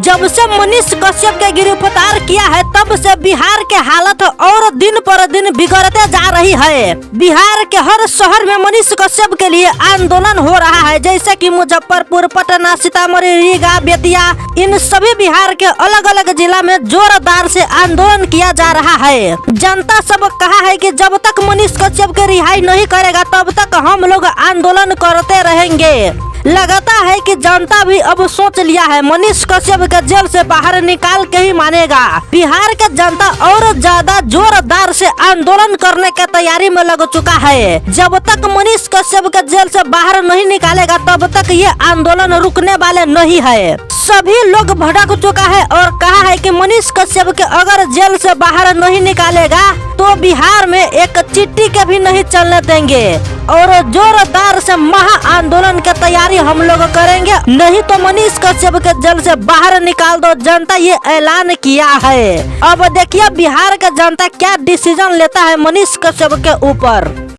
जब से मनीष कश्यप के गिरफ्तार किया है तब से बिहार के हालत और दिन पर दिन बिगड़ते जा रही है। बिहार के हर शहर में मनीष कश्यप के लिए आंदोलन हो रहा है, जैसे कि मुजफ्फरपुर, पटना, सीतामढ़ी, रीगा, बेतिया, इन सभी बिहार के अलग अलग जिला में जोरदार से आंदोलन किया जा रहा है। जनता सब कहा है कि जब तक मनीष कश्यप के रिहाई नहीं करेगा तब तक हम लोग आंदोलन करते रहेंगे। लगता है कि जनता भी अब सोच लिया है मनीष कश्यप के जेल से बाहर निकाल के ही मानेगा। बिहार के जनता और ज्यादा जोरदार से आंदोलन करने के तैयारी में लग चुका है। जब तक मनीष कश्यप के जेल से बाहर नहीं निकालेगा तब तक ये आंदोलन रुकने वाले नहीं है। सभी लोग भड़क चुका है और कहा है कि मनीष कश्यप के अगर जेल से बाहर नहीं निकालेगा तो बिहार में एक चिट्ठी के भी नहीं चलने देंगे और जोरदार से महा आंदोलन की तैयारी हम लोग करेंगे, नहीं तो मनीष कश्यप के जेल से बाहर निकाल दो। जनता ये ऐलान किया है। अब देखिए बिहार का जनता क्या डिसीजन लेता है मनीष कश्यप के ऊपर।